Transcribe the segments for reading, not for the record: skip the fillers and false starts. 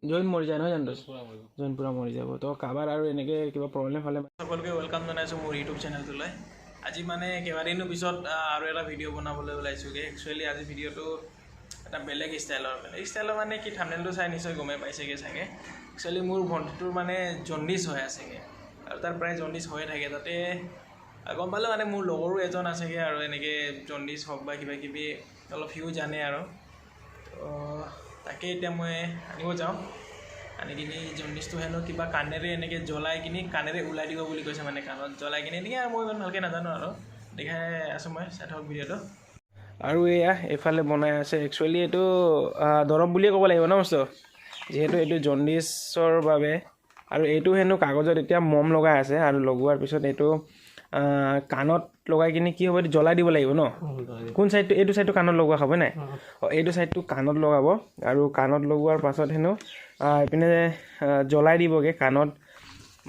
Join মৰি যায় নহয় জানো? জইন পূৰা মৰি যাব। তো কাৰোবাৰ আৰু এনেকৈ কিবা প্ৰব্লেম হ'লে সকলোকে ৱেলকাম জনাইছোঁ মোৰ ইউটিউব চেনেলটোলৈ। আজি মানে কেইবাদিনৰ পিছত আৰু এটা ভিডিঅ' বনাবলৈ ওলাইছোঁগৈ। একচুৱেলি আজি ভিডিঅ'টো এটা বেলেগ ষ্টাইলৰ মানে কি থাম্বনেইলটো চাই নিশ্চয় গমেই পাইছেগৈ চাগে। একচুৱেলি মোৰ ভণ্টিটোৰ মানে জণ্ডিছ হৈ আছেগৈ আৰু তাৰ প্ৰায় জণ্ডিছ হৈয়ে থাকে। তাতে গম পালোঁ মানে মোৰ লগৰো এজন আছেগৈ আৰু এনেকৈ জণ্ডিছ হওক বা কিবা কিবি অলপ সিও জানে আৰু তাকে এতিয়া মই আনিব যাওঁ। আনি কিনি জণ্ডিছটো হেনো কিবা কাণেৰে এনেকৈ জ্বলাই কিনি কাণেৰে ওলাই দিব বুলি কৈছে, মানে কাণত জ্বলাই কিনি এনেকৈ। আৰু মই ইমান ভালকৈ নাজানো আৰু দেখাই আছোঁ মই, চাই থাকক ভিডিঅ'টো। আৰু এয়া এইফালে বনাই আছে। একচুৱেলি এইটো দৰৱ বুলিয়ে ক'ব লাগিব ন বস্তু, যিহেতু এইটো জণ্ডিছৰ বাবে। আৰু এইটো হেনো কাগজত এতিয়া মম লগাই আছে আৰু লগোৱাৰ পিছত এইটো কাণত লগাই কিনি কি হ'ব, এইটো জ্বলাই দিব লাগিব ন? কোন ছাইডটো? এইটো ছাইডটো কাণত লগোৱা হ'ব নাই? এইটো ছাইডটো কাণত লগাব আৰু কাণত লগোৱাৰ পাছত হেনো এইপিনে জ্বলাই দিবগৈ কাণত,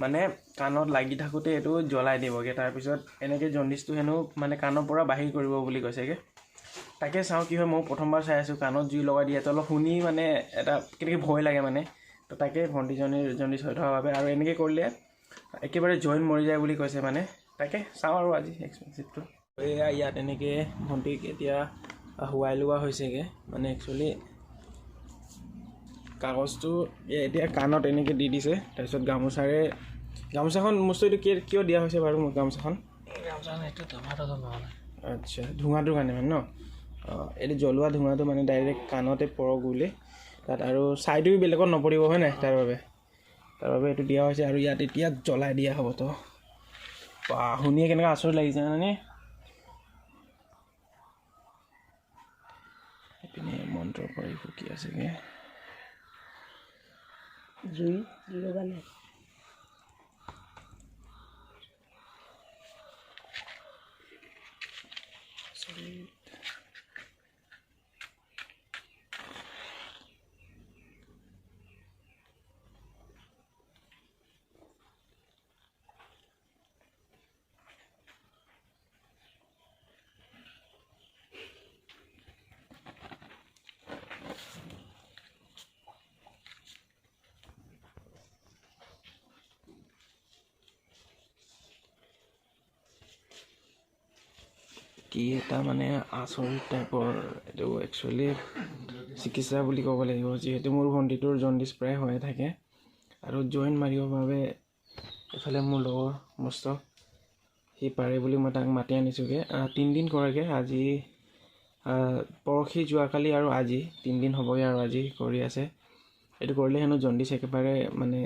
মানে কাণত লাগি থাকোঁতে এইটো জ্বলাই দিবগৈ। তাৰপিছত এনেকৈ জণ্ডিছটো হেনো মানে কাণৰ পৰা বাহিৰ কৰিব বুলি কৈছেগৈ। তাকে চাওঁ কি হয়। মই প্ৰথমবাৰ চাই আছোঁ কাণত জুই লগাই দিয়ে, তো অলপ শুনি মানে এটা কেনেকৈ ভয় লাগে মানে। তো তাকে ভণ্টিজনীৰ জণ্ডিছ হৈ থকাৰ বাবে আৰু এনেকৈ কৰিলে একেবাৰে জইন মৰি যায় বুলি কৈছে মানে। তাকে চাওঁ আৰু আজি এক্সপেঞ্চিভটো। এয়া ইয়াত এনেকৈ ভণ্টিক এতিয়া শুৱাই লোৱা হৈছেগৈ। মানে একচুৱেলি কাগজটো এতিয়া কাণত এনেকৈ দি দিছে। তাৰপিছত গামোচাখন বস্তুটো কিয় দিয়া হৈছে বাৰু? মোক গামোচাখন এইটো ধোঁৱাটো নহ'লে। আচ্ছা, ধোঁৱাটোৰ কাৰণে মানে ন? এইটো জ্বলোৱা ধোঁৱাটো মানে ডাইৰেক্ট কাণতে পৰক বুলি তাত, আৰু ছাইটো বেলেগত নপৰিব হয় নাই? তাৰ বাবে এইটো দিয়া হৈছে। আৰু ইয়াত এতিয়া জ্বলাই দিয়া হ'ব। তো শুনিয়ে কেনেকৈ আচৰিত লাগিছে মানে। এইপিনে মন্ত্ৰ কৰি ফুকি আছেগৈ। জুই লগালে কি এটা মানে আচৰিত টাইপৰ এইটো একচুৱেলি চিকিৎসা বুলি ক'ব লাগিব, যিহেতু মোৰ ভণ্টিটোৰ জণ্ডিছ প্ৰায় হৈয়ে থাকে। আৰু জইন মাৰিবৰ বাবে এইফালে মোৰ লগৰ মস্ত সি পাৰে বুলি মই তাক মাতি আনিছোঁগৈ। 3 দিন কৰাকৈ, আজি পৰহি যোৱাকালি আৰু আজি 3 দিন হ'বগৈ। আৰু আজি কৰি আছে। এইটো কৰিলে হেনো জণ্ডিছ একেবাৰে মানে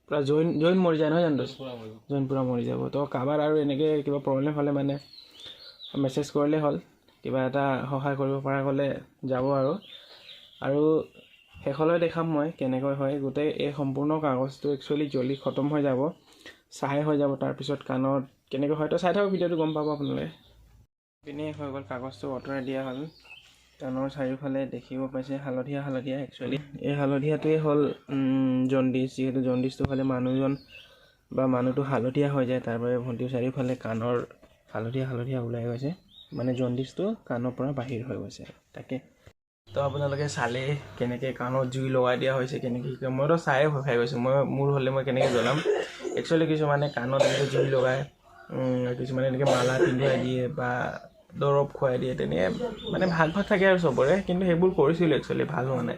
পূৰা জইন মৰি যায় নহয় জানো? জইন পূৰা মৰি যাব। তো কাৰোবাৰ আৰু এনেকৈ কিবা প্ৰব্লেম হ'লে মানে মেছেজ কৰিলে হ'ল, কিবা এটা সহায় কৰিব পৰা গ'লে যাব। আৰু শেষলৈ দেখাম মই কেনেকৈ হয়। গোটেই এই সম্পূৰ্ণ কাগজটো একচুৱেলি জ্বলি খতম হৈ যাব, ছাই হৈ যাব। তাৰপিছত কাণত কেনেকৈ হয় তো চাই থাকক ভিডিঅ'টো, গম পাব আপোনালোকে। পিনে হৈ গ'ল, কাগজটো আঁতৰাই দিয়া হ'ল। কাণৰ চাৰিওফালে দেখিব পাইছে হালধীয়া একচুৱেলি এই হালধীয়াটোৱে হ'ল জণ্ডিছ। যিহেতু জণ্ডিছটো হ'লে মানুহজন বা মানুহটো হালধীয়া হৈ যায়, তাৰ বাবে ভণ্টিৰ চাৰিওফালে কাণৰ হালধীয়া ওলাই গৈছে, মানে জণ্ডিছটো কাণৰ পৰা বাহিৰ হৈ গৈছে। তাকে তো আপোনালোকে চালে কেনেকৈ কাণত জুই লগাই দিয়া হৈছে, কেনেকৈ কি কৰে। মইতো চায়ে ভয় খাই গৈছোঁ। মোৰ হ'লে মই কেনেকৈ জ্বলাম। একচুৱেলি কিছুমানে কাণত এনেকৈ জুই লগায়, কিছুমানে এনেকৈ মালা পিন্ধুৱাই দিয়ে বা দৰৱ খুৱাই দিয়ে, তেনেকৈ মানে ভাগ থাকে আৰু চবৰে। কিন্তু সেইবোৰ কৰিছিলোঁ একচুৱেলি, ভাল হোৱা নাই।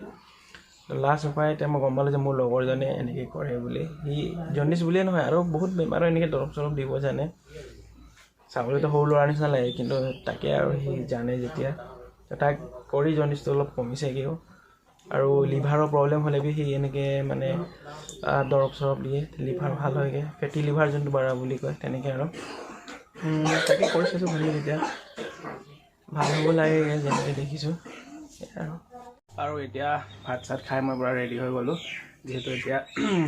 লাষ্ট উপায় এতিয়া মই গম পালোঁ যে মোৰ লগৰজনে এনেকৈ কৰে বুলি। সি জণ্ডিছ বুলিয়ে নহয় আৰু বহুত বেমাৰৰ এনেকৈ দৰৱ দিব জানে। চাবলৈতো সৰু ল'ৰাৰ নিচিনা লাগে, কিন্তু তাকে আৰু সি জানে যেতিয়া, তাক কৰি জণ্ডিছটো অলপ কমিছেগৈও। আৰু লিভাৰৰ প্ৰব্লেম হ'লে সি এনেকৈ মানে দৰৱ দিয়ে, লিভাৰ ভাল হয়গৈ। ফেটি লিভাৰ যোনটো বাঢ়া বুলি কয়, তেনেকৈ আৰু তাকে কৰি চাইছোঁ। ভালেই, এতিয়া ভাল হ'ব লাগে যেনেকৈ দেখিছোঁ। আৰু এতিয়া ভাত চাত খাই মই পূৰা ৰেডি হৈ গ'লোঁ, যিহেতু এতিয়া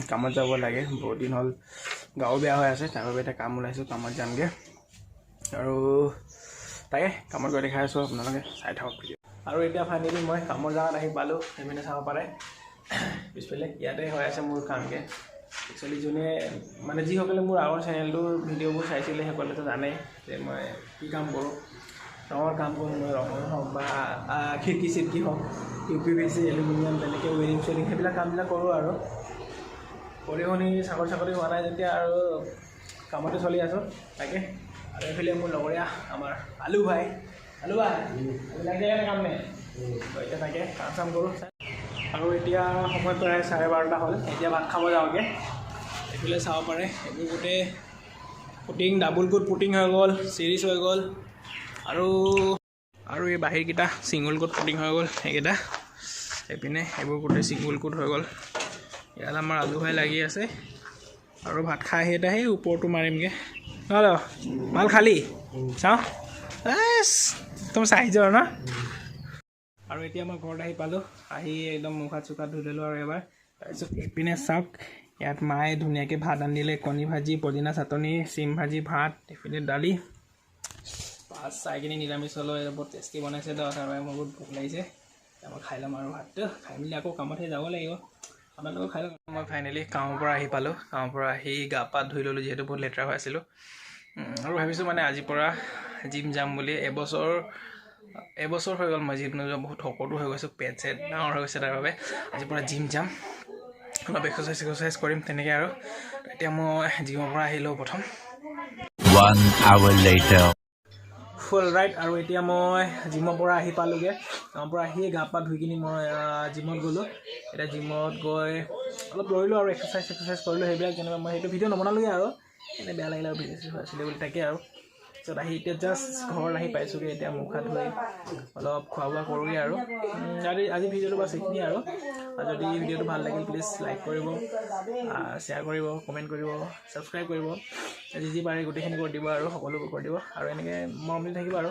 কামত যাব লাগে। বহুত দিন হ'ল গাও বেয়া হৈ আছে, তাৰ বাবে এতিয়া কাম ওলাইছোঁ, কামত যামগৈ। আৰু তাকে কামত গৈ দেখাই আছোঁ, আপোনালোকে চাই থাকক ভিডিঅ'। আৰু এতিয়া ফাইনেলি মই কামৰ জাগাত আহি পালোঁ। সেইপিনে চাব পাৰে পিছফালে ইয়াতে হৈ আছে মোৰ কামকৈ। একচুৱেলি যোনে মানে যিসকলে মোৰ আগৰ চেনেলটোৰ ভিডিঅ'বোৰ চাইছিলে, সেইসকলেতো জানেই যে মই কি কাম কৰোঁ। ৰঙৰ কাম কৰোঁ মই ৰঙৰ হওক বা খিৰিকী চিৰিকী হওক UPVC এলুমিনিয়াম তেনেকৈ ৱেৰিং চেৰিং সেইবিলাক কামবিলাক কৰোঁ আৰু কৰি শুনি চাকৰি হোৱা নাই যেতিয়া আৰু কামতে চলি আছোঁ তাকে আৰু এইফালে মোৰ লগৰীয়া আমাৰ আলু ভাই এইবিলাকে কাম নাই এতিয়া তাকে কাম চাম কৰোঁ আৰু এতিয়া সময় প্ৰায় 12:30 হ'ল এতিয়া ভাত খাব যাওঁগৈ এইফালে চাব পাৰে এইবোৰ গোটেই পুটিং ডাবুল কোট পুটিং হৈ গ'ল চিৰিজ হৈ গ'ল আৰু এই বাহিৰকেইটা ছিংগল কোট পুটিং হৈ গ'ল সেইকেইটা এইপিনে এইবোৰ গোটেই ছিংগল কোট হৈ গ'ল ইয়াত আমাৰ আলু ভাই লাগি আছে আৰু ভাত খাই আহি সেই ওপৰটো মাৰিমগৈ নহয় মাল খালি চাওঁ একদম চাই যাওঁ ন আৰু এতিয়া মই ঘৰত আহি পালোঁ আহি একদম মুখ হাত চুক হাত ধুই ল'লোঁ আৰু এবাৰ তাৰপিছত এইপিনে চাওক ইয়াত মায়ে ধুনীয়াকৈ ভাত ৰান্ধিলে কণী ভাজি পদিনা চাটনি চিম ভাজি ভাত এইপিনে দালি ভাত চাই কিনি নিৰামিষ হ'লেও বহুত টেষ্টি বনাইছে তো তাৰ বাবে মোৰ বহুত ভোক লাগিছে মই খাই ল'ম আৰু ভাতটো খাই মেলি আকৌ কামতহে যাব লাগিব আপোনালোকেও খাই লওক মই ফাইনেলি কামৰ পৰা আহি পালোঁ কামৰ পৰা আহি গা পা ধুই ল'লোঁ যিহেতু বহুত লেতেৰা হৈ আছিলোঁ আৰু ভাবিছোঁ মানে আজিৰ পৰা জিম যাম বুলি এবছৰ হৈ গ'ল মই জিম নোযোৱা বহুত শকতো হৈ গৈছোঁ পেট চেট ডাঙৰ হৈ গৈছে তাৰ বাবে আজিৰ পৰা জিম যাম অলপ এক্সাৰচাইজ কৰিম তেনেকৈ আৰু এতিয়া মই জিমৰ পৰা আহিলোঁ প্ৰথম 1 hour later ফুল ৰাইট আৰু এতিয়া মই জিমৰ পৰা আহি পালোঁগৈ জিমৰ পৰা আহি গা পা ধুই কিনি মই জিমত গ'লোঁ এতিয়া জিমত গৈ অলপ দৌৰিলোঁ আৰু এক্সাৰচাইজ কৰিলোঁ সেইবিলাক যেনিবা মই সেইটো ভিডিঅ' নবনালোঁগৈ আৰু এনেই বেয়া লাগিলে আৰু ভিডিঅ' আছিলে বুলি তাকে আৰু তাৰপিছত আহি এতিয়া জাষ্ট ঘৰত আহি পাইছোঁগৈ এতিয়া মুখ হাত ধুই অলপ খোৱা বোৱা কৰোঁগৈ আৰু আজি ভিডিঅ'টো বাছ এইখিনিয়ে আৰু যদি ভিডিঅ'টো ভাল লাগিল প্লিজ লাইক কৰিব শ্বেয়াৰ কৰিব কমেণ্ট কৰিব ছাবস্ক্ৰাইব কৰিব যি পাৰে গোটেইখিনি কৰি দিব আৰু সকলোবোৰ কৰি দিব আৰু এনেকৈ মৰম দি থাকিব আৰু